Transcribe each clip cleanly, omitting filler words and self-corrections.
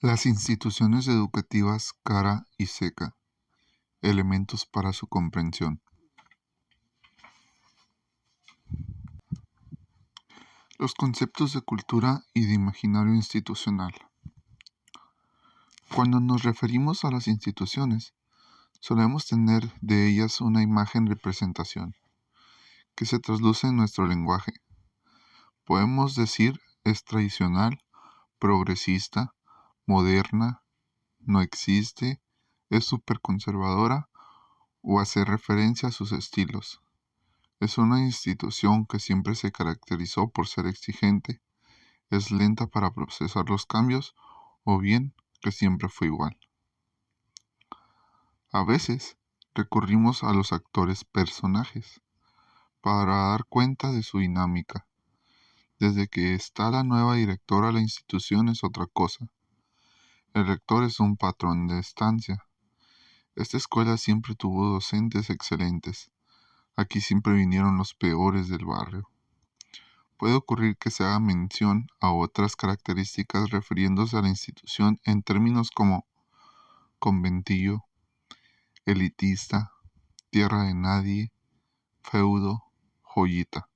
Las instituciones educativas cara y seca, elementos para su comprensión. Los conceptos de cultura y de imaginario institucional. Cuando nos referimos a las instituciones, solemos tener de ellas una imagen representación, que se trasluce en nuestro lenguaje. Podemos decir es tradicional, progresista, moderna, no existe, es superconservadora o hacer referencia a sus estilos. Es una institución que siempre se caracterizó por ser exigente, es lenta para procesar los cambios o bien que siempre fue igual. A veces recurrimos a los actores personajes para dar cuenta de su dinámica. Desde que está la nueva directora, la institución es otra cosa. El rector es un patrón de estancia. Esta escuela siempre tuvo docentes excelentes. Aquí siempre vinieron los peores del barrio. Puede ocurrir que se haga mención a otras características refiriéndose a la institución en términos como conventillo, elitista, tierra de nadie, feudo, joyita.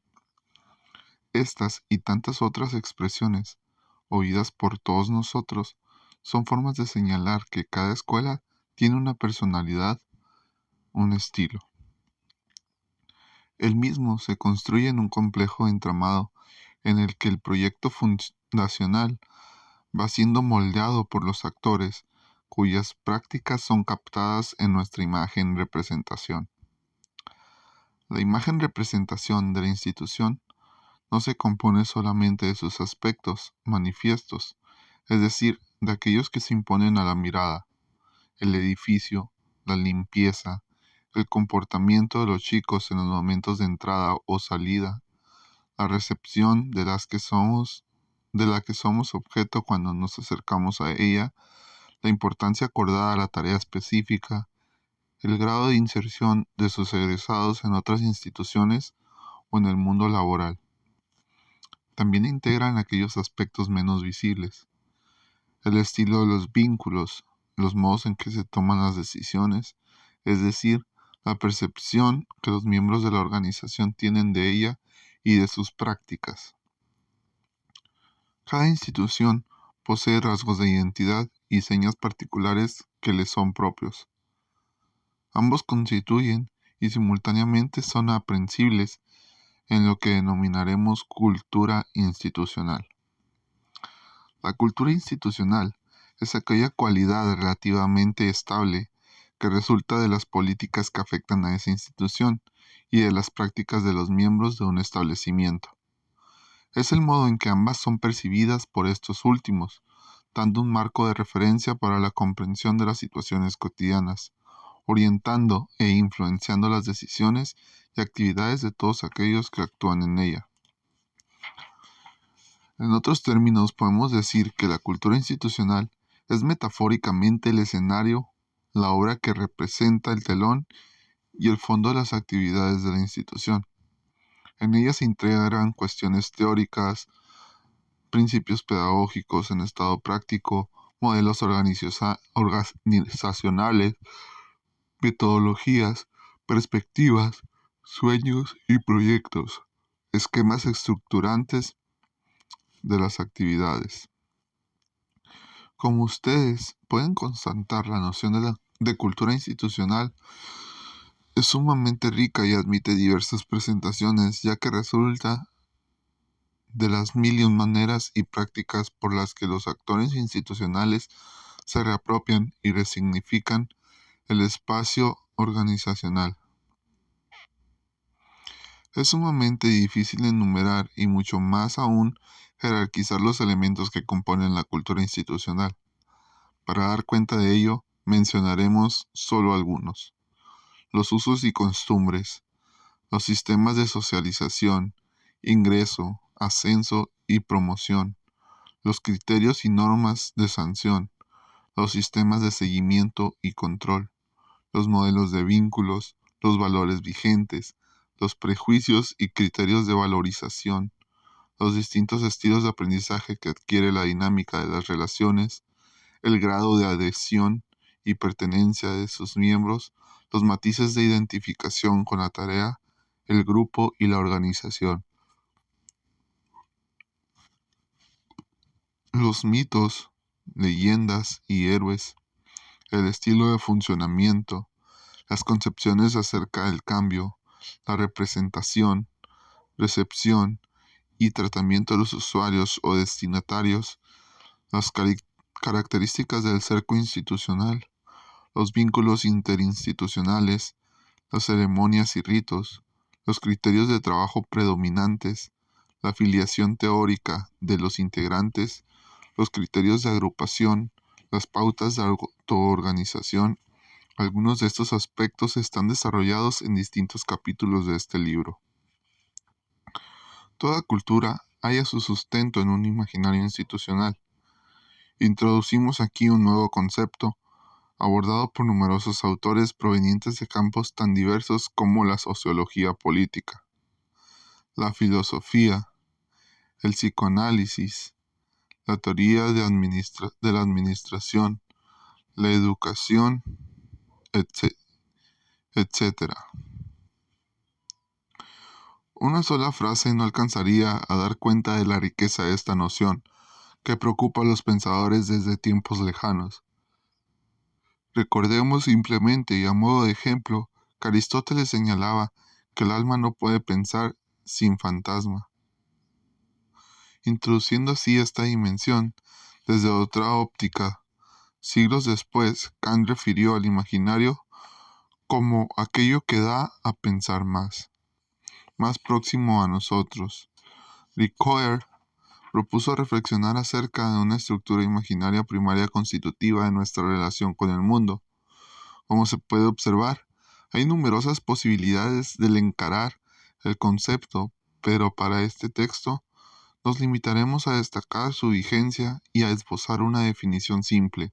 Estas y tantas otras expresiones, oídas por todos nosotros, son formas de señalar que cada escuela tiene una personalidad, un estilo. El mismo se construye en un complejo entramado en el que el proyecto fundacional va siendo moldeado por los actores cuyas prácticas son captadas en nuestra imagen representación. La imagen representación de la institución no se compone solamente de sus aspectos manifiestos, es decir, de aquellos que se imponen a la mirada, el edificio, la limpieza, el comportamiento de los chicos en los momentos de entrada o salida, la recepción de la que somos objeto cuando nos acercamos a ella, la importancia acordada a la tarea específica, el grado de inserción de sus egresados en otras instituciones o en el mundo laboral. También integran aquellos aspectos menos visibles, el estilo de los vínculos, los modos en que se toman las decisiones, es decir, la percepción que los miembros de la organización tienen de ella y de sus prácticas. Cada institución posee rasgos de identidad y señas particulares que le son propios. Ambos constituyen y simultáneamente son aprehensibles en lo que denominaremos cultura institucional. La cultura institucional es aquella cualidad relativamente estable que resulta de las políticas que afectan a esa institución y de las prácticas de los miembros de un establecimiento. Es el modo en que ambas son percibidas por estos últimos, dando un marco de referencia para la comprensión de las situaciones cotidianas, orientando e influenciando las decisiones y actividades de todos aquellos que actúan en ella. En otros términos, podemos decir que la cultura institucional es metafóricamente el escenario, la obra que representa el telón y el fondo de las actividades de la institución. En ella se integran cuestiones teóricas, principios pedagógicos en estado práctico, modelos organizacionales, metodologías, perspectivas, sueños y proyectos, esquemas estructurantes de las actividades. Como ustedes pueden constatar, la noción de cultura institucional es sumamente rica y admite diversas presentaciones, ya que resulta de las mil y un maneras y prácticas por las que los actores institucionales se reapropian y resignifican el espacio organizacional. Es sumamente difícil enumerar y mucho más aún jerarquizar los elementos que componen la cultura institucional. Para dar cuenta de ello, mencionaremos solo algunos. Los usos y costumbres, los sistemas de socialización, ingreso, ascenso y promoción, los criterios y normas de sanción, los sistemas de seguimiento y control, los modelos de vínculos, los valores vigentes, los prejuicios y criterios de valorización, los distintos estilos de aprendizaje que adquiere la dinámica de las relaciones, el grado de adhesión y pertenencia de sus miembros, los matices de identificación con la tarea, el grupo y la organización. Los mitos, leyendas y héroes, el estilo de funcionamiento, las concepciones acerca del cambio, la representación, recepción y tratamiento de los usuarios o destinatarios, las características del cerco institucional, los vínculos interinstitucionales, las ceremonias y ritos, los criterios de trabajo predominantes, la afiliación teórica de los integrantes, los criterios de agrupación, las pautas de autoorganización. Algunos de estos aspectos están desarrollados en distintos capítulos de este libro. Toda cultura halla su sustento en un imaginario institucional. Introducimos aquí un nuevo concepto, abordado por numerosos autores provenientes de campos tan diversos como la sociología política, la filosofía, el psicoanálisis, la teoría de la administración, la educación, etc. Una sola frase no alcanzaría a dar cuenta de la riqueza de esta noción, que preocupa a los pensadores desde tiempos lejanos. Recordemos simplemente y a modo de ejemplo que Aristóteles señalaba que el alma no puede pensar sin fantasma, introduciendo así esta dimensión desde otra óptica. Siglos después, Kant refirió al imaginario como aquello que da a pensar más próximo a nosotros. Ricoeur propuso reflexionar acerca de una estructura imaginaria primaria constitutiva de nuestra relación con el mundo. Como se puede observar, hay numerosas posibilidades de encarar el concepto, pero para este texto nos limitaremos a destacar su vigencia y a esbozar una definición simple,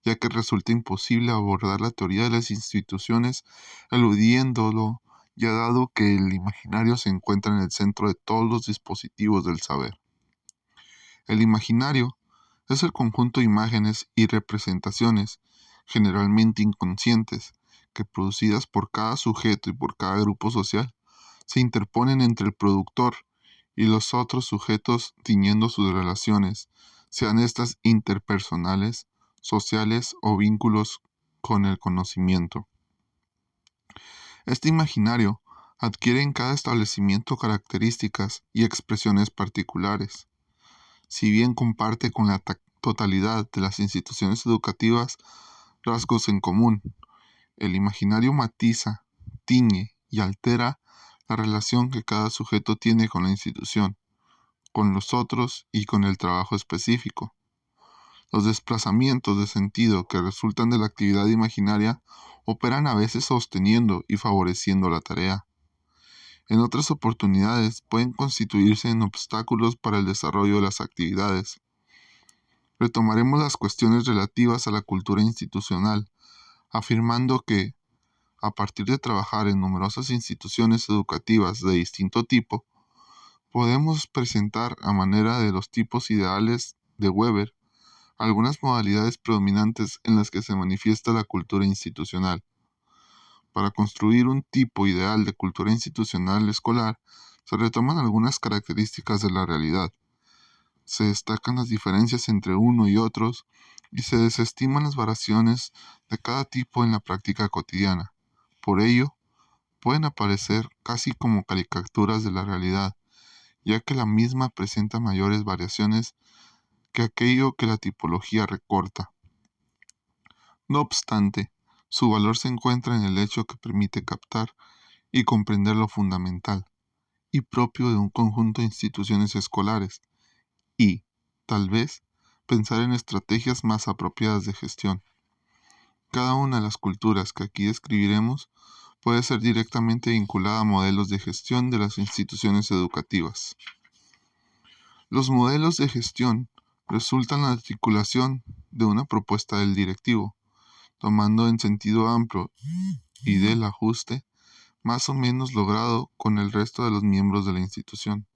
ya que resulta imposible abordar la teoría de las instituciones eludiéndolo, ya dado que el imaginario se encuentra en el centro de todos los dispositivos del saber. El imaginario es el conjunto de imágenes y representaciones, generalmente inconscientes, que producidas por cada sujeto y por cada grupo social, se interponen entre el productor y los otros sujetos tiñendo sus relaciones, sean estas interpersonales, sociales o vínculos con el conocimiento. Este imaginario adquiere en cada establecimiento características y expresiones particulares. Si bien comparte con la totalidad de las instituciones educativas rasgos en común, el imaginario matiza, tiñe y altera la relación que cada sujeto tiene con la institución, con los otros y con el trabajo específico. Los desplazamientos de sentido que resultan de la actividad imaginaria operan a veces sosteniendo y favoreciendo la tarea. En otras oportunidades pueden constituirse en obstáculos para el desarrollo de las actividades. Retomaremos las cuestiones relativas a la cultura institucional, afirmando que, a partir de trabajar en numerosas instituciones educativas de distinto tipo, podemos presentar a manera de los tipos ideales de Weber algunas modalidades predominantes en las que se manifiesta la cultura institucional. Para construir un tipo ideal de cultura institucional escolar, se retoman algunas características de la realidad. Se destacan las diferencias entre uno y otros y se desestiman las variaciones de cada tipo en la práctica cotidiana. Por ello, pueden aparecer casi como caricaturas de la realidad, ya que la misma presenta mayores variaciones que aquello que la tipología recorta. No obstante, su valor se encuentra en el hecho que permite captar y comprender lo fundamental y propio de un conjunto de instituciones escolares y, tal vez, pensar en estrategias más apropiadas de gestión. Cada una de las culturas que aquí describiremos puede ser directamente vinculada a modelos de gestión de las instituciones educativas. Los modelos de gestión resultan la articulación de una propuesta del directivo, tomando en sentido amplio y del ajuste más o menos logrado con el resto de los miembros de la institución.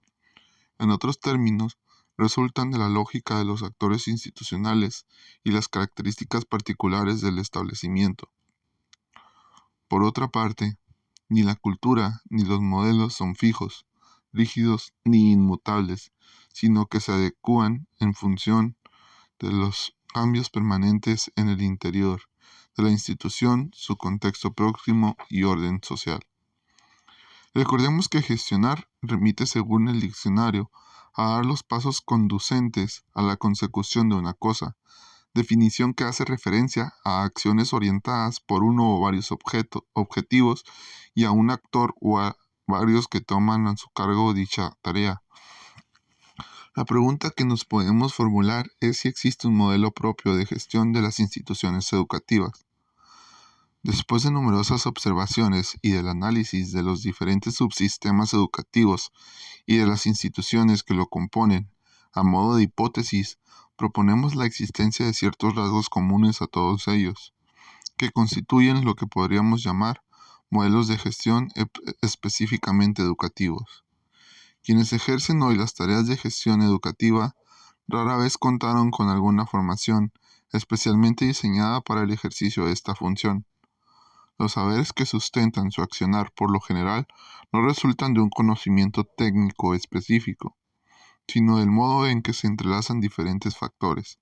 En otros términos, resultan de la lógica de los actores institucionales y las características particulares del establecimiento. Por otra parte, ni la cultura ni los modelos son fijos, rígidos ni inmutables, sino que se adecúan en función de los cambios permanentes en el interior de la institución, su contexto próximo y orden social. Recordemos que gestionar remite, según el diccionario, a dar los pasos conducentes a la consecución de una cosa, definición que hace referencia a acciones orientadas por uno o varios objetivos y a un actor o a varios que toman a su cargo dicha tarea. La pregunta que nos podemos formular es si existe un modelo propio de gestión de las instituciones educativas. Después de numerosas observaciones y del análisis de los diferentes subsistemas educativos y de las instituciones que lo componen, a modo de hipótesis, proponemos la existencia de ciertos rasgos comunes a todos ellos, que constituyen lo que podríamos llamar modelos de gestión específicamente educativos. Quienes ejercen hoy las tareas de gestión educativa rara vez contaron con alguna formación especialmente diseñada para el ejercicio de esta función. Los saberes que sustentan su accionar por lo general no resultan de un conocimiento técnico específico, sino del modo en que se entrelazan diferentes factores,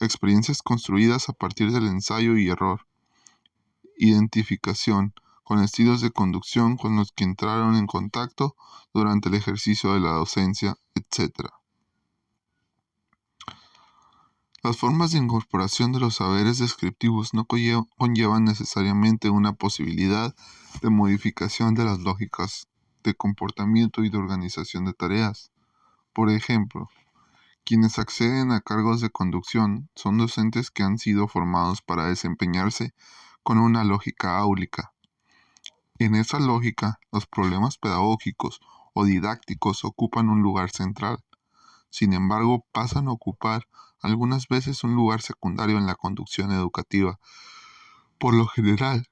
experiencias construidas a partir del ensayo y error, identificación con estilos de conducción con los que entraron en contacto durante el ejercicio de la docencia, etc. Las formas de incorporación de los saberes descriptivos no conllevan necesariamente una posibilidad de modificación de las lógicas de comportamiento y de organización de tareas. Por ejemplo, quienes acceden a cargos de conducción son docentes que han sido formados para desempeñarse con una lógica áulica. En esa lógica, los problemas pedagógicos o didácticos ocupan un lugar central. Sin embargo, pasan a ocupar algunas veces un lugar secundario en la conducción educativa. Por lo general,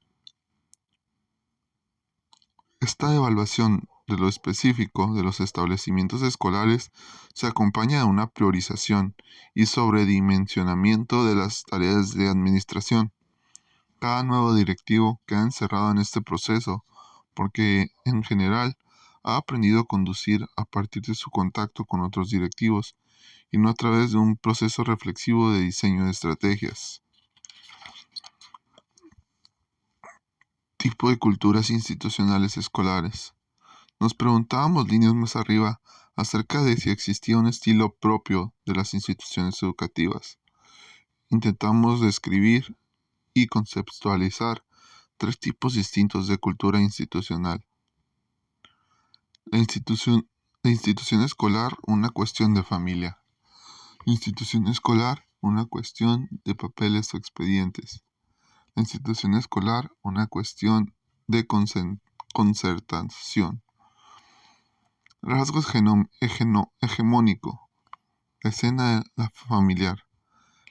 esta evaluación de lo específico de los establecimientos escolares se acompaña de una priorización y sobredimensionamiento de las tareas de administración. Cada nuevo directivo queda encerrado en este proceso porque, en general, ha aprendido a conducir a partir de su contacto con otros directivos y no a través de un proceso reflexivo de diseño de estrategias. Tipo de culturas institucionales escolares. Nos preguntábamos líneas más arriba acerca de si existía un estilo propio de las instituciones educativas. Intentamos describir y conceptualizar tres tipos distintos de cultura institucional. La institución escolar, una cuestión de familia. Institución escolar, una cuestión de papeles o expedientes. La institución escolar, una cuestión de concertación. Rasgos hegemónico. La escena la familiar.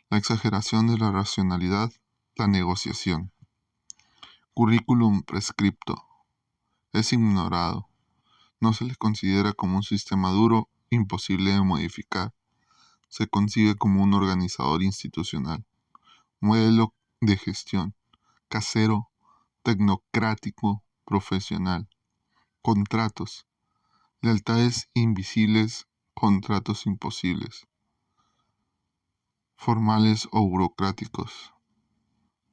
La exageración de la racionalidad. La negociación. Currículum prescripto. Es ignorado. No se le considera como un sistema duro, imposible de modificar. Se concibe como un organizador institucional. Modelo de gestión. Casero, tecnocrático, profesional. Contratos. Lealtades invisibles, contratos imposibles. Formales o burocráticos.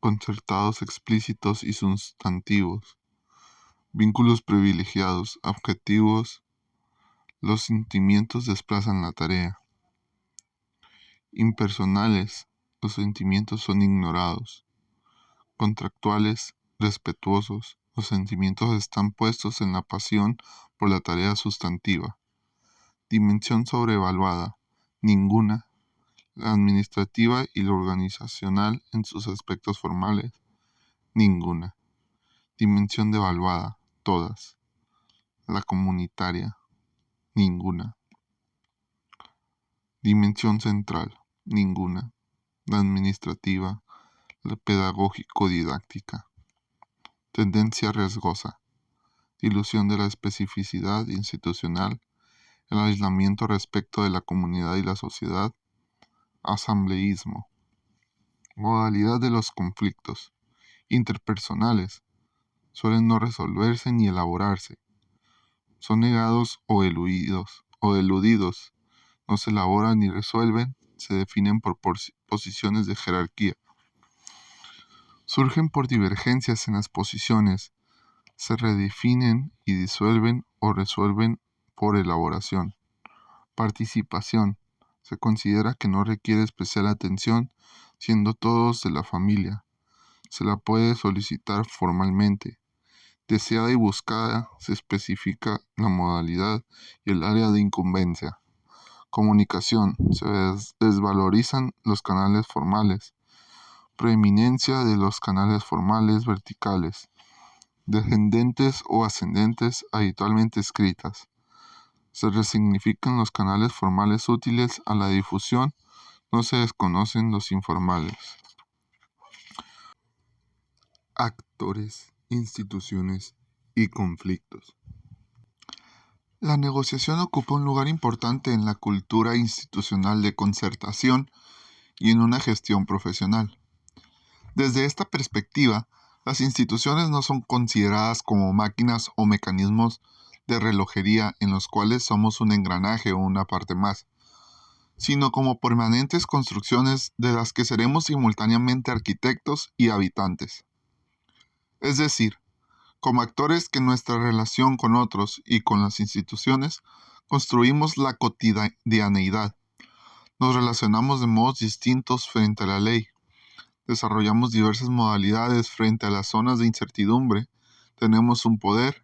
Concertados explícitos y sustantivos. Vínculos privilegiados, objetivos. Los sentimientos desplazan la tarea. Impersonales, los sentimientos son ignorados. Contractuales, respetuosos, los sentimientos están puestos en la pasión por la tarea sustantiva. Dimensión sobrevaluada, ninguna. La administrativa y la organizacional en sus aspectos formales, ninguna. Dimensión devaluada, todas. La comunitaria, ninguna. Dimensión central, ninguna. La administrativa, la pedagógico-didáctica. Tendencia riesgosa. Dilución de la especificidad institucional el aislamiento respecto de la comunidad y la sociedad, asambleísmo. Modalidad de los conflictos interpersonales. Suelen no resolverse ni elaborarse. Son negados o eludidos. No se elaboran ni resuelven, se definen por posiciones de jerarquía. Surgen por divergencias en las posiciones, se redefinen y disuelven o resuelven por elaboración. Participación. Se considera que no requiere especial atención, siendo todos de la familia. Se la puede solicitar formalmente. Deseada y buscada, se especifica la modalidad y el área de incumbencia. Comunicación. Se desvalorizan los canales formales. Preeminencia de los canales formales verticales, descendentes o ascendentes habitualmente escritas. Se resignifican los canales formales útiles a la difusión, no se desconocen los informales. Actores, instituciones y conflictos. La negociación ocupa un lugar importante en la cultura institucional de concertación y en una gestión profesional. Desde esta perspectiva, las instituciones no son consideradas como máquinas o mecanismos de relojería en los cuales somos un engranaje o una parte más, sino como permanentes construcciones de las que seremos simultáneamente arquitectos y habitantes. Es decir, como actores que en nuestra relación con otros y con las instituciones construimos la cotidianeidad. Nos relacionamos de modos distintos frente a la ley. Desarrollamos diversas modalidades frente a las zonas de incertidumbre. Tenemos un poder.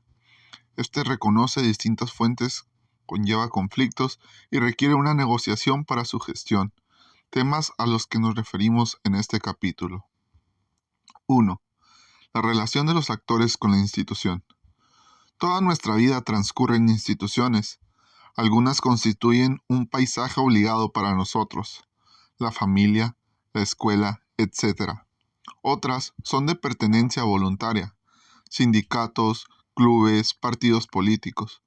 Este reconoce distintas fuentes, conlleva conflictos y requiere una negociación para su gestión, temas a los que nos referimos en este capítulo. 1. La relación de los actores con la institución. Toda nuestra vida transcurre en instituciones. Algunas constituyen un paisaje obligado para nosotros, la familia, la escuela, etc. Otras son de pertenencia voluntaria, sindicatos, clubes, partidos políticos.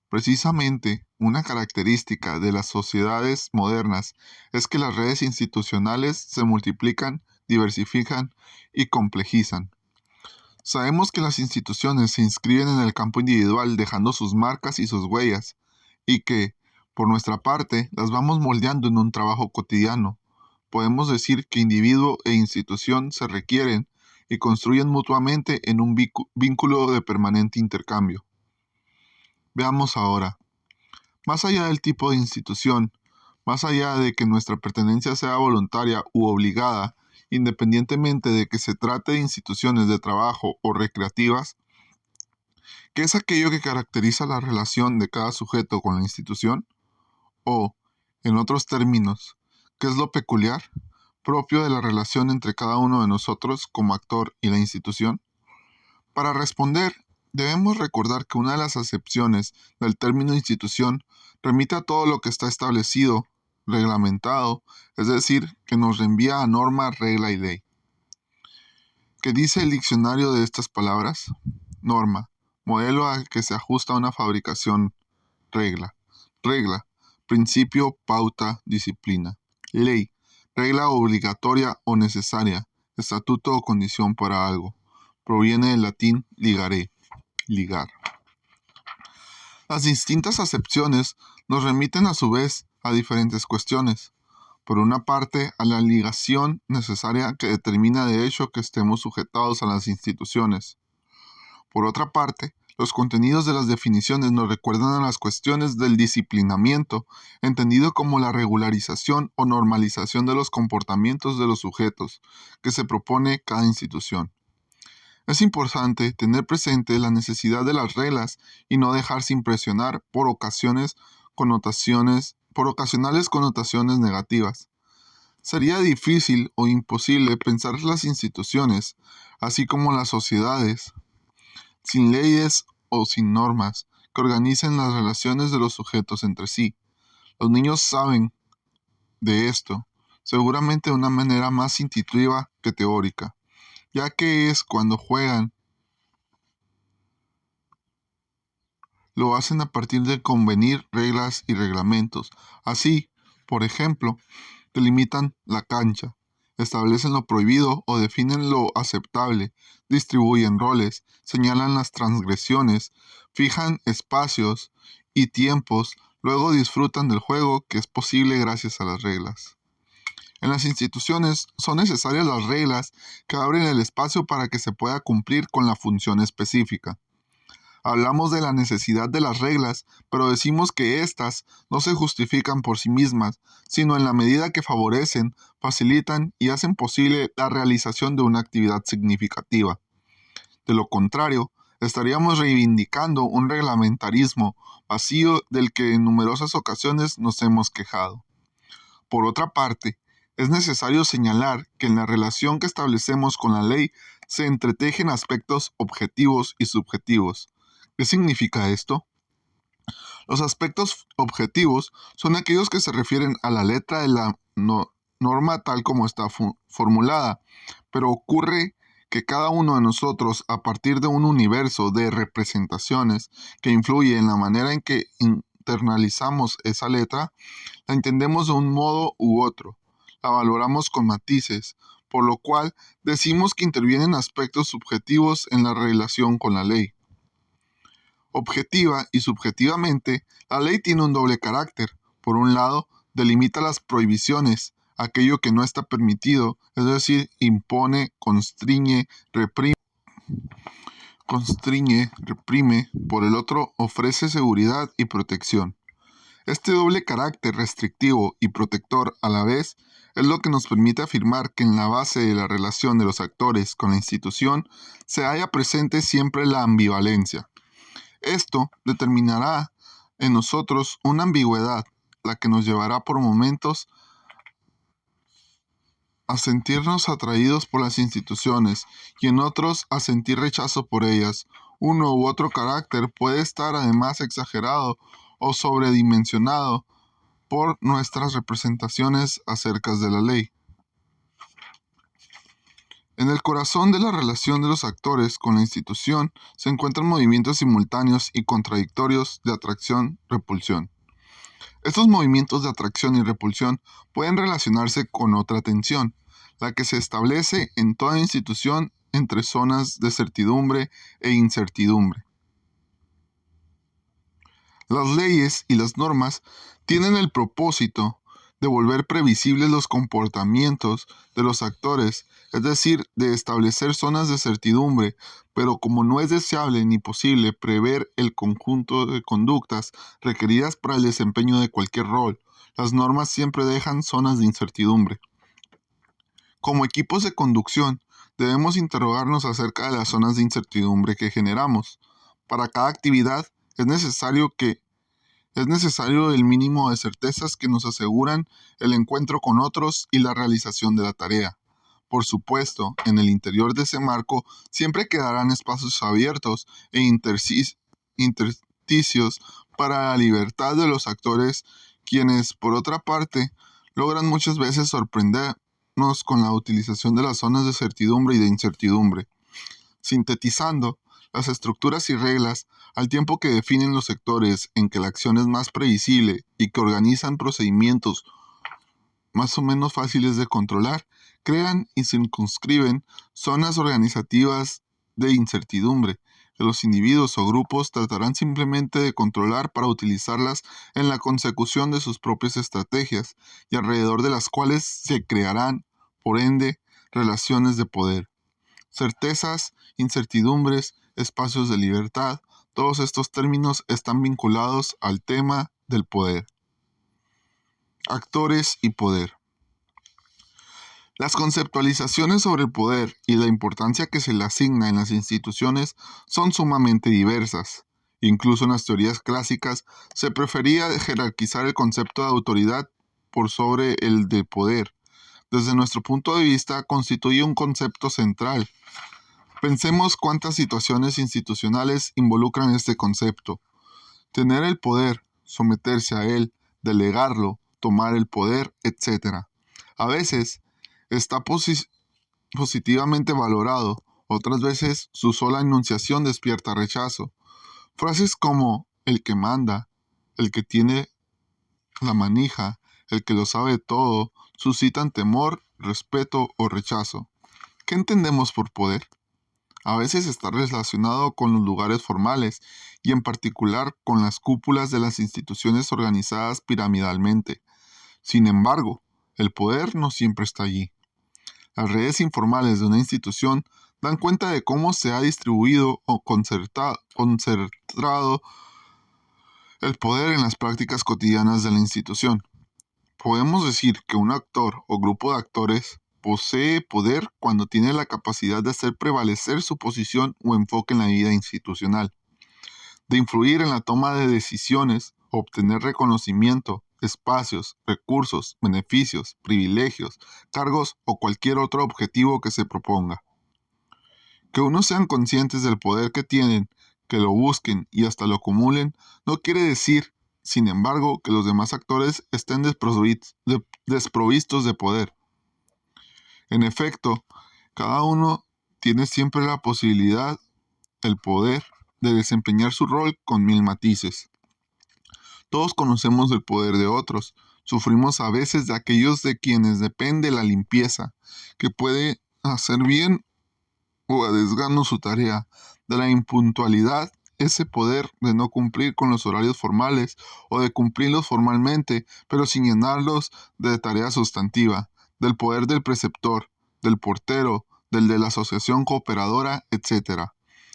Precisamente, una característica de las sociedades modernas es que las redes institucionales se multiplican, diversifican y complejizan. Sabemos que las instituciones se inscriben en el campo individual dejando sus marcas y sus huellas, y que, por nuestra parte, las vamos moldeando en un trabajo cotidiano. Podemos decir que individuo e institución se requieren y construyen mutuamente en un vínculo de permanente intercambio. Veamos ahora. Más allá del tipo de institución, más allá de que nuestra pertenencia sea voluntaria u obligada, independientemente de que se trate de instituciones de trabajo o recreativas, ¿qué es aquello que caracteriza la relación de cada sujeto con la institución? O, en otros términos, ¿qué es lo peculiar, propio de la relación entre cada uno de nosotros como actor y la institución? Para responder, debemos recordar que una de las acepciones del término institución remite a todo lo que está establecido, reglamentado, es decir, que nos reenvía a norma, regla y ley. ¿Qué dice el diccionario de estas palabras? Norma, modelo al que se ajusta una fabricación, regla. Regla, principio, pauta, disciplina. Ley, regla obligatoria o necesaria, estatuto o condición para algo. Proviene del latín ligare, ligar. Las distintas acepciones nos remiten a su vez a diferentes cuestiones. Por una parte, a la ligación necesaria que determina de hecho que estemos sujetados a las instituciones. Por otra parte, los contenidos de las definiciones nos recuerdan a las cuestiones del disciplinamiento, entendido como la regularización o normalización de los comportamientos de los sujetos que se propone cada institución. Es importante tener presente la necesidad de las reglas y no dejarse impresionar por ocasionales connotaciones negativas. Sería difícil o imposible pensar las instituciones, así como las sociedades, sin leyes o sin normas que organicen las relaciones de los sujetos entre sí. Los niños saben de esto, seguramente de una manera más intuitiva que teórica, ya que es cuando juegan lo hacen a partir de convenir reglas y reglamentos. Así, por ejemplo, delimitan la cancha, establecen lo prohibido o definen lo aceptable, distribuyen roles, señalan las transgresiones, fijan espacios y tiempos, luego disfrutan del juego que es posible gracias a las reglas. En las instituciones son necesarias las reglas que abren el espacio para que se pueda cumplir con la función específica. Hablamos de la necesidad de las reglas, pero decimos que éstas no se justifican por sí mismas, sino en la medida que favorecen, facilitan y hacen posible la realización de una actividad significativa. De lo contrario, estaríamos reivindicando un reglamentarismo vacío del que en numerosas ocasiones nos hemos quejado. Por otra parte, es necesario señalar que en la relación que establecemos con la ley se entretejen aspectos objetivos y subjetivos. ¿Qué significa esto? Los aspectos objetivos son aquellos que se refieren a la letra de la norma tal como está formulada, pero ocurre que cada uno de nosotros, a partir de un universo de representaciones que influye en la manera en que internalizamos esa letra, la entendemos de un modo u otro, la valoramos con matices, por lo cual decimos que intervienen aspectos subjetivos en la relación con la ley. Objetiva y subjetivamente, la ley tiene un doble carácter. Por un lado, delimita las prohibiciones, aquello que no está permitido, es decir, impone, constriñe, reprime. Por el otro, ofrece seguridad y protección. Este doble carácter restrictivo y protector a la vez es lo que nos permite afirmar que en la base de la relación de los actores con la institución se halla presente siempre la ambivalencia. Esto determinará en nosotros una ambigüedad, la que nos llevará por momentos a sentirnos atraídos por las instituciones y en otros a sentir rechazo por ellas. Uno u otro carácter puede estar además exagerado o sobredimensionado por nuestras representaciones acerca de la ley. En el corazón de la relación de los actores con la institución se encuentran movimientos simultáneos y contradictorios de atracción-repulsión. Estos movimientos de atracción y repulsión pueden relacionarse con otra tensión, la que se establece en toda institución entre zonas de certidumbre e incertidumbre. Las leyes y las normas tienen el propósito de volver previsibles los comportamientos de los actores, es decir, de establecer zonas de certidumbre, pero como no es deseable ni posible prever el conjunto de conductas requeridas para el desempeño de cualquier rol, las normas siempre dejan zonas de incertidumbre. Como equipos de conducción, debemos interrogarnos acerca de las zonas de incertidumbre que generamos. Para cada actividad es necesario el mínimo de certezas que nos aseguran el encuentro con otros y la realización de la tarea. Por supuesto, en el interior de ese marco siempre quedarán espacios abiertos e intersticios para la libertad de los actores, quienes, por otra parte, logran muchas veces sorprendernos con la utilización de las zonas de certidumbre y de incertidumbre. Sintetizando, las estructuras y reglas, al tiempo que definen los sectores en que la acción es más previsible y que organizan procedimientos más o menos fáciles de controlar, crean y circunscriben zonas organizativas de incertidumbre, que los individuos o grupos tratarán simplemente de controlar para utilizarlas en la consecución de sus propias estrategias y alrededor de las cuales se crearán, por ende, relaciones de poder. Certezas, incertidumbres, espacios de libertad, todos estos términos están vinculados al tema del poder. Actores y poder. Las conceptualizaciones sobre el poder y la importancia que se le asigna en las instituciones son sumamente diversas. Incluso en las teorías clásicas se prefería jerarquizar el concepto de autoridad por sobre el de poder. Desde nuestro punto de vista, constituye un concepto central. Pensemos cuántas situaciones institucionales involucran este concepto. Tener el poder, someterse a él, delegarlo, tomar el poder, etc. A veces está positivamente valorado, otras veces su sola enunciación despierta rechazo. Frases como el que manda, el que tiene la manija, el que lo sabe todo, suscitan temor, respeto o rechazo. ¿Qué entendemos por poder? A veces está relacionado con los lugares formales y en particular con las cúpulas de las instituciones organizadas piramidalmente. Sin embargo, el poder no siempre está allí. Las redes informales de una institución dan cuenta de cómo se ha distribuido o concentrado el poder en las prácticas cotidianas de la institución. Podemos decir que un actor o grupo de actores posee poder cuando tiene la capacidad de hacer prevalecer su posición o enfoque en la vida institucional, de influir en la toma de decisiones, obtener reconocimiento, espacios, recursos, beneficios, privilegios, cargos o cualquier otro objetivo que se proponga. Que unos sean conscientes del poder que tienen, que lo busquen y hasta lo acumulen, no quiere decir, sin embargo, que los demás actores estén desprovistos de poder. En efecto, cada uno tiene siempre la posibilidad, el poder, de desempeñar su rol con mil matices. Todos conocemos el poder de otros, sufrimos a veces de aquellos de quienes depende la limpieza, que puede hacer bien o a desgano su tarea, de la impuntualidad, ese poder de no cumplir con los horarios formales o de cumplirlos formalmente, pero sin llenarlos de tarea sustantiva, del poder del preceptor, del portero, del de la asociación cooperadora, etc.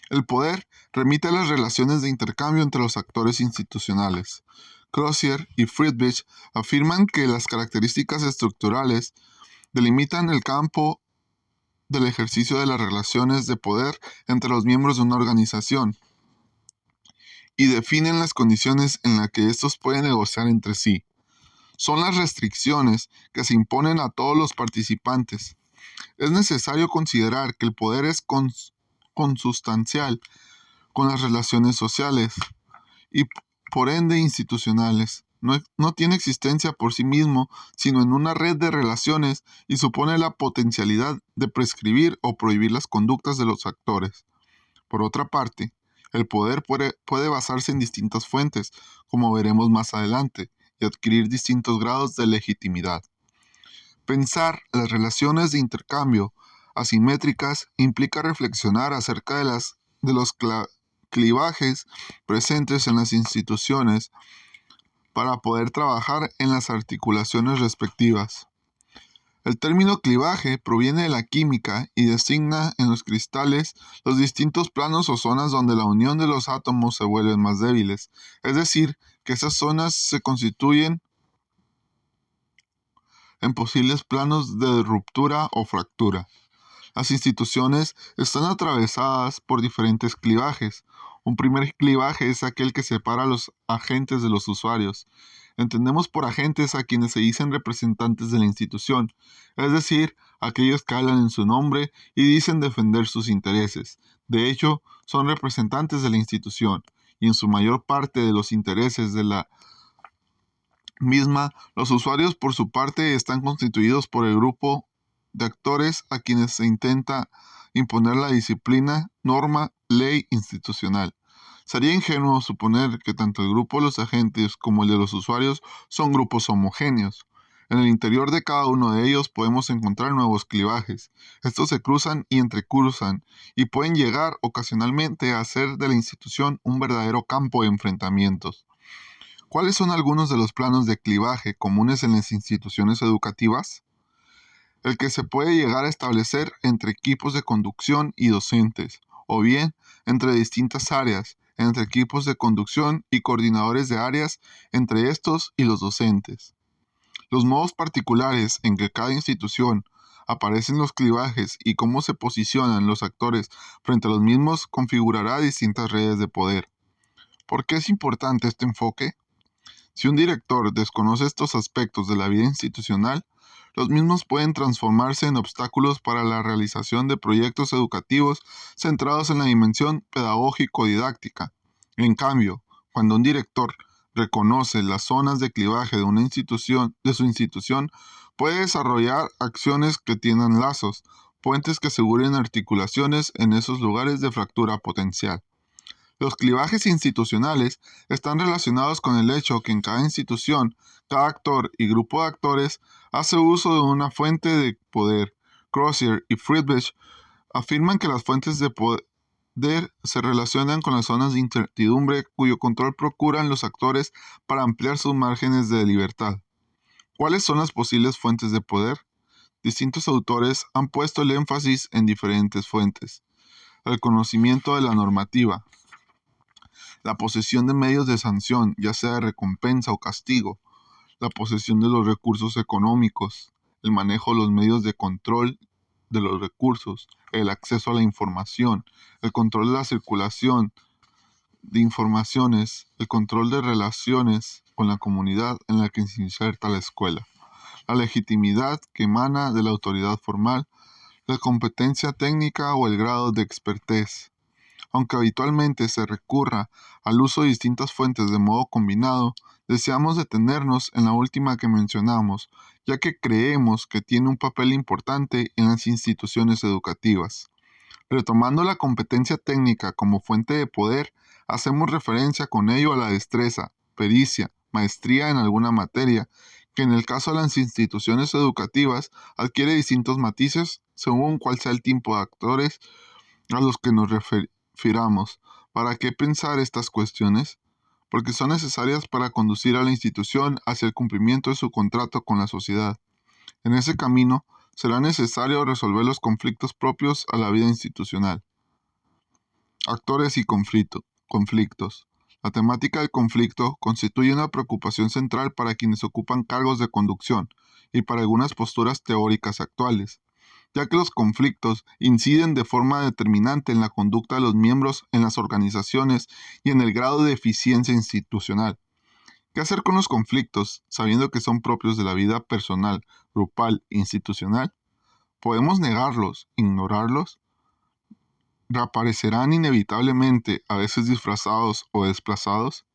El poder remite a las relaciones de intercambio entre los actores institucionales. Crozier y Friedrich afirman que las características estructurales delimitan el campo del ejercicio de las relaciones de poder entre los miembros de una organización y definen las condiciones en las que estos pueden negociar entre sí. Son las restricciones que se imponen a todos los participantes. Es necesario considerar que el poder es consustancial con las relaciones sociales y por ende institucionales. No tiene existencia por sí mismo, sino en una red de relaciones y supone la potencialidad de prescribir o prohibir las conductas de los actores. Por otra parte, el poder puede basarse en distintas fuentes, como veremos más adelante, y adquirir distintos grados de legitimidad. Pensar las relaciones de intercambio asimétricas implica reflexionar acerca de los clivajes presentes en las instituciones para poder trabajar en las articulaciones respectivas. El término clivaje proviene de la química y designa en los cristales los distintos planos o zonas donde la unión de los átomos se vuelven más débiles, es decir, que esas zonas se constituyen en posibles planos de ruptura o fractura. Las instituciones están atravesadas por diferentes clivajes. Un primer clivaje es aquel que separa a los agentes de los usuarios. Entendemos por agentes a quienes se dicen representantes de la institución, es decir, aquellos que hablan en su nombre y dicen defender sus intereses. De hecho, son representantes de la institución, y en su mayor parte de los intereses de la misma, los usuarios por su parte están constituidos por el grupo de actores a quienes se intenta imponer la disciplina, norma, ley institucional. Sería ingenuo suponer que tanto el grupo de los agentes como el de los usuarios son grupos homogéneos. En el interior de cada uno de ellos podemos encontrar nuevos clivajes. Estos se cruzan y entrecruzan y pueden llegar ocasionalmente a hacer de la institución un verdadero campo de enfrentamientos. ¿Cuáles son algunos de los planos de clivaje comunes en las instituciones educativas? El que se puede llegar a establecer entre equipos de conducción y docentes, o bien entre distintas áreas, entre equipos de conducción y coordinadores de áreas, entre estos y los docentes. Los modos particulares en que cada institución aparecen los clivajes y cómo se posicionan los actores frente a los mismos configurará distintas redes de poder. ¿Por qué es importante este enfoque? Si un director desconoce estos aspectos de la vida institucional, los mismos pueden transformarse en obstáculos para la realización de proyectos educativos centrados en la dimensión pedagógico-didáctica. En cambio, cuando un director reconoce las zonas de clivaje de su institución, puede desarrollar acciones que tiendan lazos, puentes que aseguren articulaciones en esos lugares de fractura potencial. Los clivajes institucionales están relacionados con el hecho que en cada institución, cada actor y grupo de actores hace uso de una fuente de poder. Crozier y Friedrich afirman que las fuentes de poder se relacionan con las zonas de incertidumbre cuyo control procuran los actores para ampliar sus márgenes de libertad. ¿Cuáles son las posibles fuentes de poder? Distintos autores han puesto el énfasis en diferentes fuentes. El conocimiento de la normativa, la posesión de medios de sanción, ya sea de recompensa o castigo, la posesión de los recursos económicos, el manejo de los medios de control de los recursos, el acceso a la información, el control de la circulación de informaciones, el control de relaciones con la comunidad en la que se inserta la escuela, la legitimidad que emana de la autoridad formal, la competencia técnica o el grado de expertez. Aunque habitualmente se recurra al uso de distintas fuentes de modo combinado, deseamos detenernos en la última que mencionamos, ya que creemos que tiene un papel importante en las instituciones educativas. Retomando la competencia técnica como fuente de poder, hacemos referencia con ello a la destreza, pericia, maestría en alguna materia, que en el caso de las instituciones educativas adquiere distintos matices según cuál sea el tipo de actores a los que nos refiramos. ¿Para qué pensar estas cuestiones? Porque son necesarias para conducir a la institución hacia el cumplimiento de su contrato con la sociedad. En ese camino, será necesario resolver los conflictos propios a la vida institucional. Actores y conflictos. La temática del conflicto constituye una preocupación central para quienes ocupan cargos de conducción y para algunas posturas teóricas actuales, ya que los conflictos inciden de forma determinante en la conducta de los miembros en las organizaciones y en el grado de eficiencia institucional. ¿Qué hacer con los conflictos, sabiendo que son propios de la vida personal, grupal e institucional? ¿Podemos negarlos, ignorarlos? ¿Reaparecerán inevitablemente, a veces disfrazados o desplazados?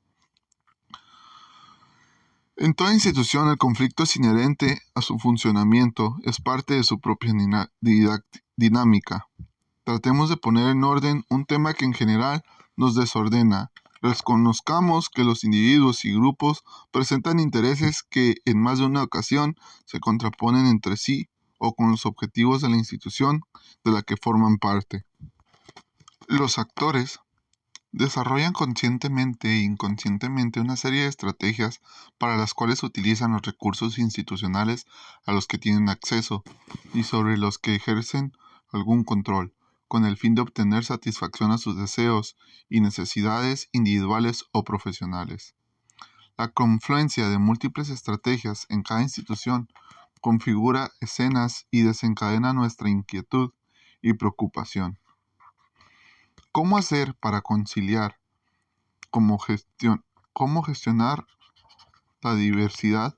En toda institución el conflicto es inherente a su funcionamiento, es parte de su propia dinámica. Tratemos de poner en orden un tema que en general nos desordena. Reconozcamos que los individuos y grupos presentan intereses que en más de una ocasión se contraponen entre sí o con los objetivos de la institución de la que forman parte. Los actores desarrollan conscientemente e inconscientemente una serie de estrategias para las cuales utilizan los recursos institucionales a los que tienen acceso y sobre los que ejercen algún control, con el fin de obtener satisfacción a sus deseos y necesidades individuales o profesionales. La confluencia de múltiples estrategias en cada institución configura escenas y desencadena nuestra inquietud y preocupación. ¿Cómo hacer para conciliar? ¿Cómo gestionar la diversidad?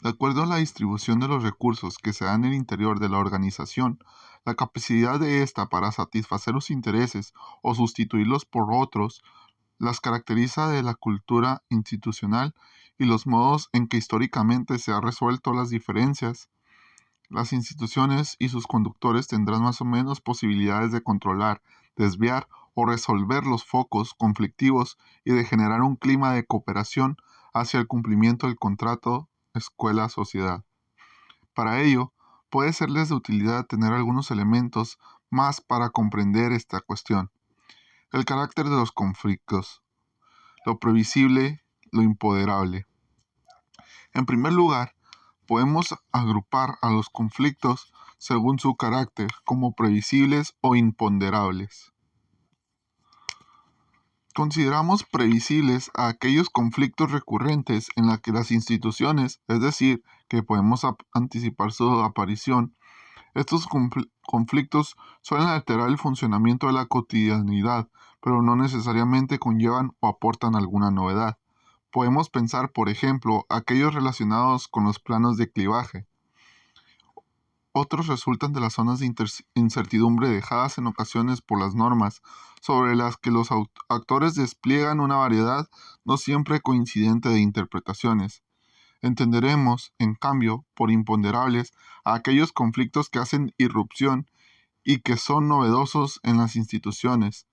De acuerdo a la distribución de los recursos que se dan en el interior de la organización, la capacidad de ésta para satisfacer los intereses o sustituirlos por otros las caracteriza de la cultura institucional y los modos en que históricamente se han resuelto las diferencias. Las instituciones y sus conductores tendrán más o menos posibilidades de controlar, desviar o resolver los focos conflictivos y de generar un clima de cooperación hacia el cumplimiento del contrato escuela-sociedad. Para ello, puede serles de utilidad tener algunos elementos más para comprender esta cuestión. El carácter de los conflictos, lo previsible, lo imponderable. En primer lugar, podemos agrupar a los conflictos según su carácter como previsibles o imponderables. Consideramos previsibles a aquellos conflictos recurrentes en los que las instituciones, es decir, que podemos anticipar su aparición. Estos conflictos suelen alterar el funcionamiento de la cotidianidad, pero no necesariamente conllevan o aportan alguna novedad. Podemos pensar, por ejemplo, aquellos relacionados con los planos de clivaje. Otros resultan de las zonas de incertidumbre dejadas en ocasiones por las normas, sobre las que los actores despliegan una variedad no siempre coincidente de interpretaciones. Entenderemos, en cambio, por imponderables a aquellos conflictos que hacen irrupción y que son novedosos en las instituciones,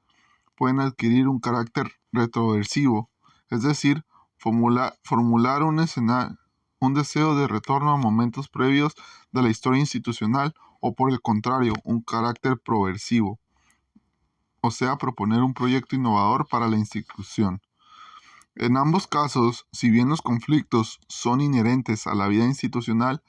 pueden adquirir un carácter retroversivo, es decir, formular un deseo de retorno a momentos previos de la historia institucional o por el contrario, un carácter proversivo, o sea, proponer un proyecto innovador para la institución. En ambos casos, si bien los conflictos son inherentes a la vida institucional,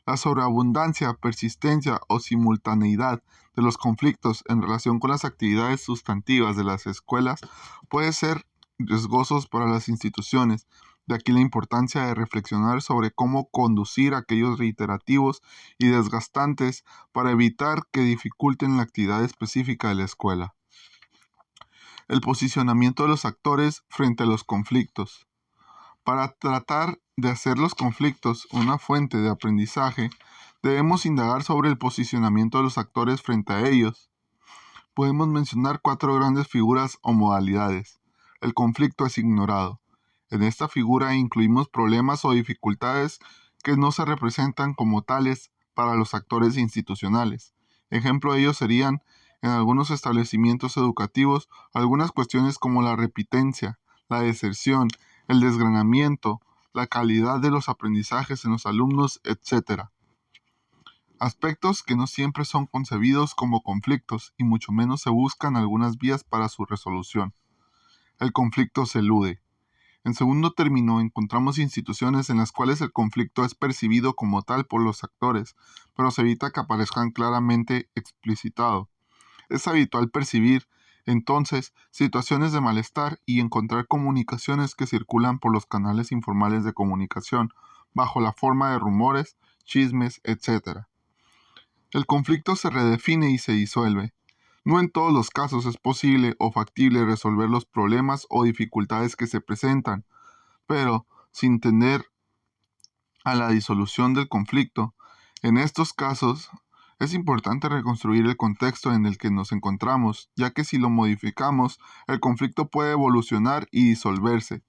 la sobreabundancia, persistencia o simultaneidad de los conflictos en relación con las actividades sustantivas de las escuelas puede ser riesgosos para las instituciones. De aquí la importancia de reflexionar sobre cómo conducir aquellos reiterativos y desgastantes para evitar que dificulten la actividad específica de la escuela. El posicionamiento de los actores frente a los conflictos. Para tratar de hacer los conflictos una fuente de aprendizaje, debemos indagar sobre el posicionamiento de los actores frente a ellos. Podemos mencionar 4 grandes figuras o modalidades. El conflicto es ignorado. En esta figura incluimos problemas o dificultades que no se representan como tales para los actores institucionales. Ejemplo de ello serían, en algunos establecimientos educativos, algunas cuestiones como la repitencia, la deserción, el desgranamiento, la calidad de los aprendizajes en los alumnos, etc. Aspectos que no siempre son concebidos como conflictos y mucho menos se buscan algunas vías para su resolución. El conflicto se elude. En segundo término, encontramos instituciones en las cuales el conflicto es percibido como tal por los actores, pero se evita que aparezcan claramente explicitado. Es habitual percibir, entonces, situaciones de malestar y encontrar comunicaciones que circulan por los canales informales de comunicación, bajo la forma de rumores, chismes, etc. El conflicto se redefine y se disuelve. No en todos los casos es posible o factible resolver los problemas o dificultades que se presentan, pero sin tender a la disolución del conflicto. En estos casos, es importante reconstruir el contexto en el que nos encontramos, ya que si lo modificamos, el conflicto puede evolucionar y disolverse.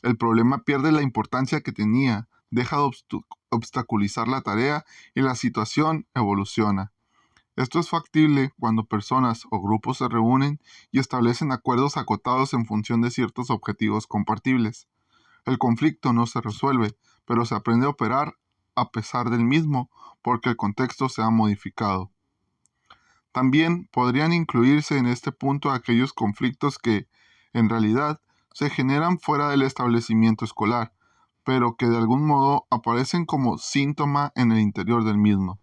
El problema pierde la importancia que tenía, deja de obstaculizar la tarea y la situación evoluciona. Esto es factible cuando personas o grupos se reúnen y establecen acuerdos acotados en función de ciertos objetivos compartibles. El conflicto no se resuelve, pero se aprende a operar a pesar del mismo, porque el contexto se ha modificado. También podrían incluirse en este punto aquellos conflictos que, en realidad, se generan fuera del establecimiento escolar, pero que de algún modo aparecen como síntoma en el interior del mismo.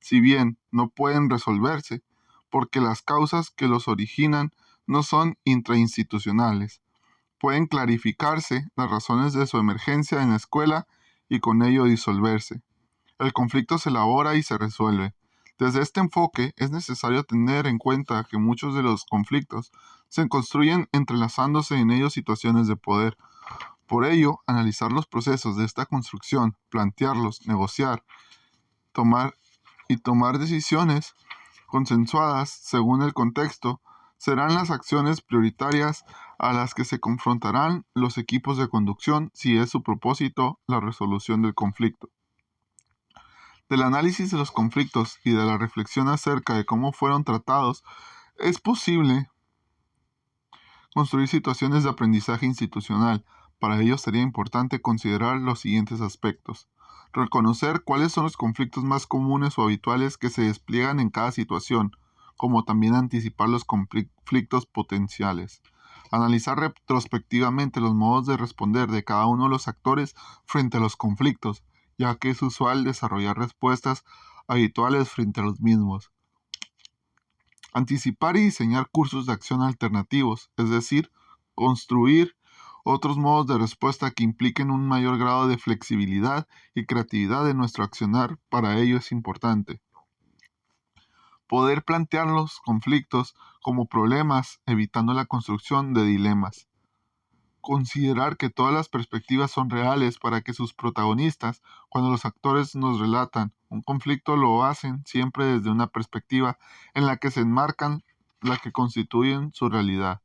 Si bien no pueden resolverse, porque las causas que los originan no son intrainstitucionales, pueden clarificarse las razones de su emergencia en la escuela y con ello disolverse. El conflicto se elabora y se resuelve. Desde este enfoque es necesario tener en cuenta que muchos de los conflictos se construyen entrelazándose en ellos situaciones de poder. Por ello, analizar los procesos de esta construcción, plantearlos, negociar, tomar decisiones consensuadas según el contexto, serán las acciones prioritarias a las que se confrontarán los equipos de conducción si es su propósito la resolución del conflicto. Del análisis de los conflictos y de la reflexión acerca de cómo fueron tratados, es posible construir situaciones de aprendizaje institucional. Para ello sería importante considerar los siguientes aspectos. Reconocer cuáles son los conflictos más comunes o habituales que se despliegan en cada situación, como también anticipar los conflictos potenciales. Analizar retrospectivamente los modos de responder de cada uno de los actores frente a los conflictos, ya que es usual desarrollar respuestas habituales frente a los mismos. Anticipar y diseñar cursos de acción alternativos, es decir, construir otros modos de respuesta que impliquen un mayor grado de flexibilidad y creatividad en nuestro accionar, para ello es importante. Poder plantear los conflictos como problemas, evitando la construcción de dilemas. Considerar que todas las perspectivas son reales para que sus protagonistas, cuando los actores nos relatan un conflicto, lo hacen siempre desde una perspectiva en la que se enmarcan la que constituyen su realidad.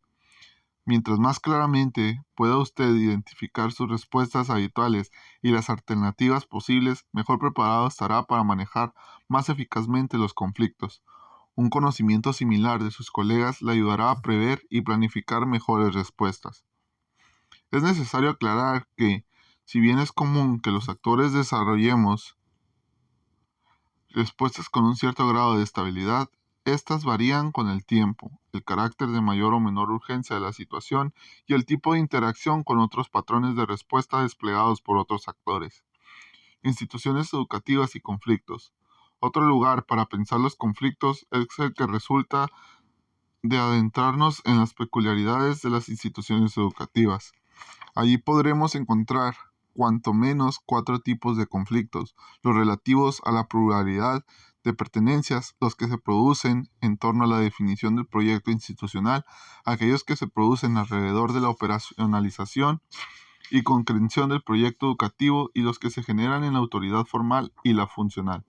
Mientras más claramente pueda usted identificar sus respuestas habituales y las alternativas posibles, mejor preparado estará para manejar más eficazmente los conflictos. Un conocimiento similar de sus colegas le ayudará a prever y planificar mejores respuestas. Es necesario aclarar que, si bien es común que los actores desarrollemos respuestas con un cierto grado de estabilidad, estas varían con el tiempo, el carácter de mayor o menor urgencia de la situación y el tipo de interacción con otros patrones de respuesta desplegados por otros actores. Instituciones educativas y conflictos. Otro lugar para pensar los conflictos es el que resulta de adentrarnos en las peculiaridades de las instituciones educativas. Allí podremos encontrar cuanto menos 4 tipos de conflictos: los relativos a la pluralidad de pertenencias, los que se producen en torno a la definición del proyecto institucional, aquellos que se producen alrededor de la operacionalización y concreción del proyecto educativo y los que se generan en la autoridad formal y la funcional.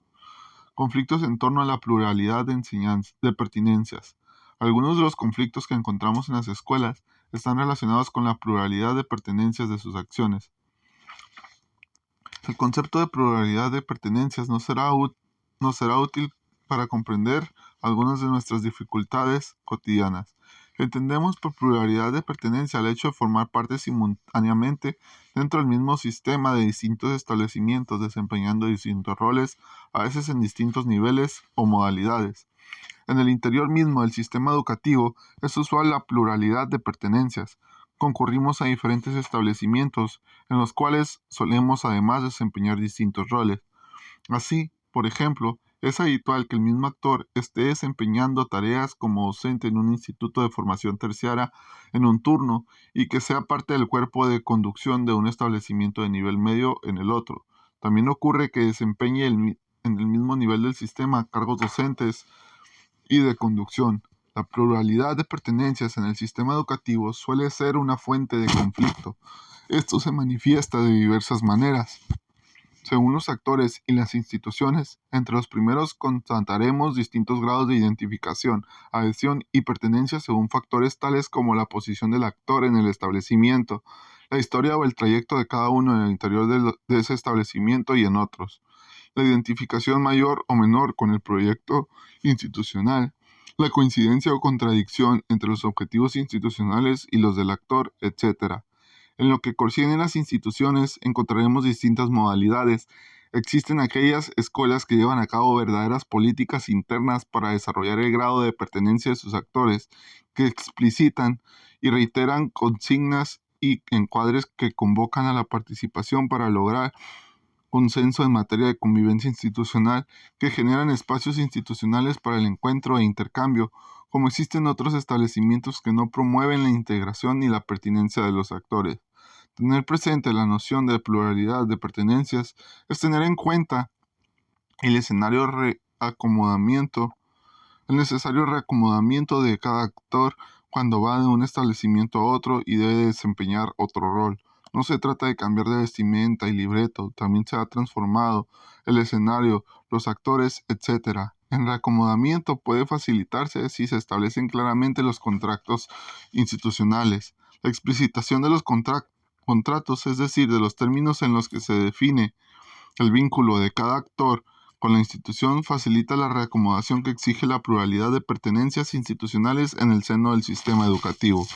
Conflictos en torno a la pluralidad de pertinencias. Algunos de los conflictos que encontramos en las escuelas están relacionados con la pluralidad de pertenencias de sus acciones. El concepto de pluralidad de pertenencias nos será útil para comprender algunas de nuestras dificultades cotidianas. Entendemos por pluralidad de pertenencia el hecho de formar parte simultáneamente dentro del mismo sistema de distintos establecimientos, desempeñando distintos roles, a veces en distintos niveles o modalidades. En el interior mismo del sistema educativo es usual la pluralidad de pertenencias. Concurrimos a diferentes establecimientos en los cuales solemos además desempeñar distintos roles. Así, por ejemplo, es habitual que el mismo actor esté desempeñando tareas como docente en un instituto de formación terciaria en un turno y que sea parte del cuerpo de conducción de un establecimiento de nivel medio en el otro. También ocurre que desempeñe en el mismo nivel del sistema cargos docentes y de conducción. La pluralidad de pertenencias en el sistema educativo suele ser una fuente de conflicto. Esto se manifiesta de diversas maneras. Según los actores y las instituciones, entre los primeros constataremos distintos grados de identificación, adhesión y pertenencia según factores tales como la posición del actor en el establecimiento, la historia o el trayecto de cada uno en el interior de ese establecimiento y en otros, la identificación mayor o menor con el proyecto institucional, la coincidencia o contradicción entre los objetivos institucionales y los del actor, etc. En lo que concierne a las instituciones, encontraremos distintas modalidades. Existen aquellas escuelas que llevan a cabo verdaderas políticas internas para desarrollar el grado de pertenencia de sus actores, que explicitan y reiteran consignas y encuadres que convocan a la participación para lograr consenso en materia de convivencia institucional, que generan espacios institucionales para el encuentro e intercambio, como existen otros establecimientos que no promueven la integración ni la pertinencia de los actores. Tener presente la noción de pluralidad de pertenencias es tener en cuenta el el necesario reacomodamiento de cada actor cuando va de un establecimiento a otro y debe desempeñar otro rol. No se trata de cambiar de vestimenta y libreto, también se ha transformado el escenario, los actores, etc. El reacomodamiento puede facilitarse si se establecen claramente los contratos institucionales. La explicitación de los contratos, es decir, de los términos en los que se define el vínculo de cada actor con la institución, facilita la reacomodación que exige la pluralidad de pertenencias institucionales en el seno del sistema educativo.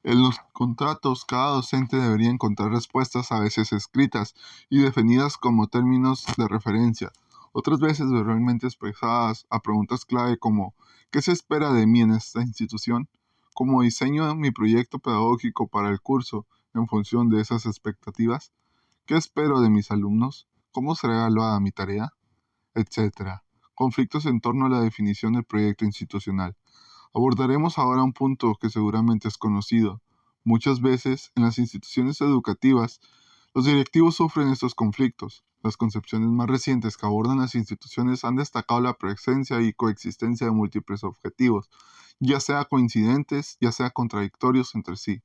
En los contratos, cada docente debería encontrar respuestas a veces escritas y definidas como términos de referencia, otras veces verbalmente expresadas a preguntas clave como ¿qué se espera de mí en esta institución? ¿Cómo diseño mi proyecto pedagógico para el curso en función de esas expectativas? ¿Qué espero de mis alumnos? ¿Cómo será evaluada mi tarea? Etcétera. Conflictos en torno a la definición del proyecto institucional. Abordaremos ahora un punto que seguramente es conocido. Muchas veces, en las instituciones educativas, los directivos sufren estos conflictos. Las concepciones más recientes que abordan las instituciones han destacado la presencia y coexistencia de múltiples objetivos, ya sea coincidentes, ya sea contradictorios entre sí.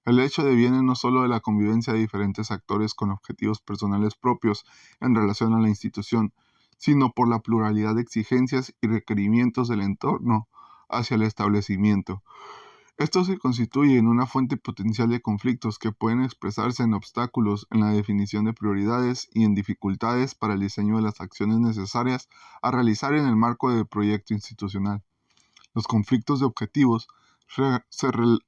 El hecho deviene no solo de la convivencia de diferentes actores con objetivos personales propios en relación a la institución, sino por la pluralidad de exigencias y requerimientos del entorno hacia el establecimiento. Esto se constituye en una fuente potencial de conflictos que pueden expresarse en obstáculos en la definición de prioridades y en dificultades para el diseño de las acciones necesarias a realizar en el marco del proyecto institucional. Los conflictos de objetivos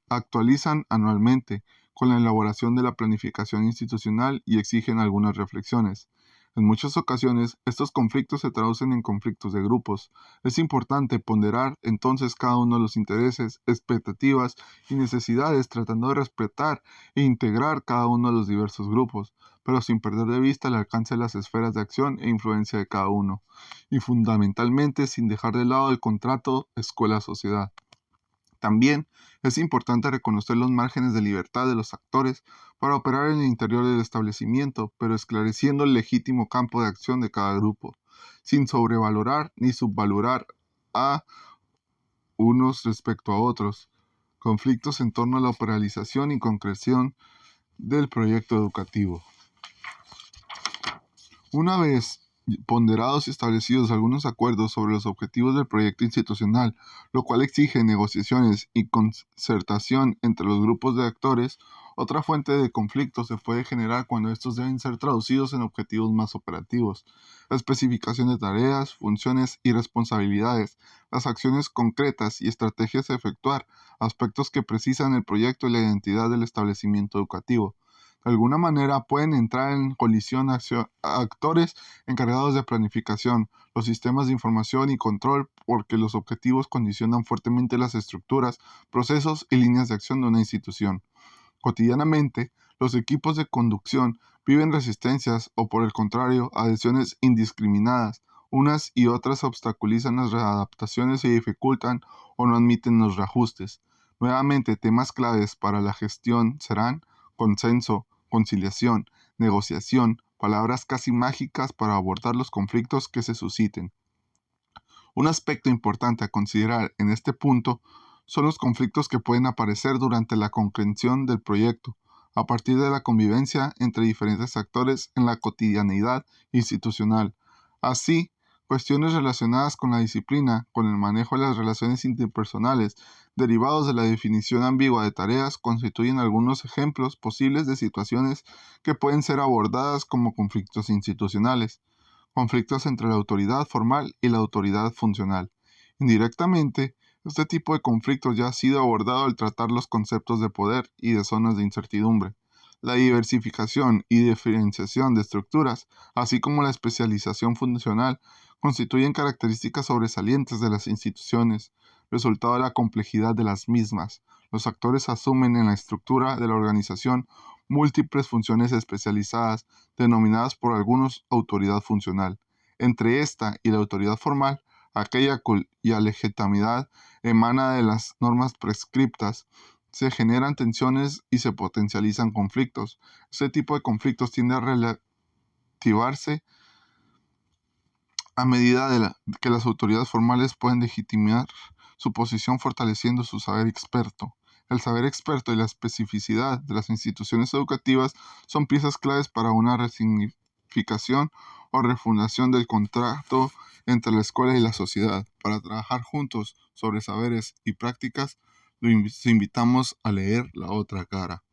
actualizan anualmente con la elaboración de la planificación institucional y exigen algunas reflexiones. En muchas ocasiones, estos conflictos se traducen en conflictos de grupos. Es importante ponderar entonces cada uno de los intereses, expectativas y necesidades, tratando de respetar e integrar cada uno de los diversos grupos, pero sin perder de vista el alcance de las esferas de acción e influencia de cada uno, y fundamentalmente sin dejar de lado el contrato escuela-sociedad. También es importante reconocer los márgenes de libertad de los actores para operar en el interior del establecimiento, pero esclareciendo el legítimo campo de acción de cada grupo, sin sobrevalorar ni subvalorar a unos respecto a otros. Conflictos en torno a la operacionalización y concreción del proyecto educativo. Una vez ponderados y establecidos algunos acuerdos sobre los objetivos del proyecto institucional, lo cual exige negociaciones y concertación entre los grupos de actores, otra fuente de conflicto se puede generar cuando estos deben ser traducidos en objetivos más operativos. La especificación de tareas, funciones y responsabilidades, las acciones concretas y estrategias a efectuar, aspectos que precisan el proyecto y la identidad del establecimiento educativo. De alguna manera pueden entrar en colisión actores encargados de planificación, los sistemas de información y control, porque los objetivos condicionan fuertemente las estructuras, procesos y líneas de acción de una institución. Cotidianamente, los equipos de conducción viven resistencias o, por el contrario, adhesiones indiscriminadas. Unas y otras obstaculizan las readaptaciones y dificultan o no admiten los reajustes. Nuevamente, temas claves para la gestión serán consenso, conciliación, negociación, palabras casi mágicas para abordar los conflictos que se susciten. Un aspecto importante a considerar en este punto son los conflictos que pueden aparecer durante la concreción del proyecto, a partir de la convivencia entre diferentes actores en la cotidianidad institucional. Así, cuestiones relacionadas con la disciplina, con el manejo de las relaciones interpersonales, derivados de la definición ambigua de tareas, constituyen algunos ejemplos posibles de situaciones que pueden ser abordadas como conflictos institucionales. Conflictos entre la autoridad formal y la autoridad funcional. Indirectamente, este tipo de conflictos ya ha sido abordado al tratar los conceptos de poder y de zonas de incertidumbre. La diversificación y diferenciación de estructuras, así como la especialización funcional, constituyen características sobresalientes de las instituciones, resultado de la complejidad de las mismas. Los actores asumen en la estructura de la organización múltiples funciones especializadas, denominadas por algunos autoridad funcional. Entre esta y la autoridad formal, aquella cuya legitimidad emana de las normas prescriptas, se generan tensiones y se potencializan conflictos. Este tipo de conflictos tiende a relativarse a medida que las autoridades formales pueden legitimar su posición fortaleciendo su saber experto. El saber experto y la especificidad de las instituciones educativas son piezas claves para una resignificación o refundación del contrato entre la escuela y la sociedad. Para trabajar juntos sobre saberes y prácticas, los invitamos a leer La otra cara.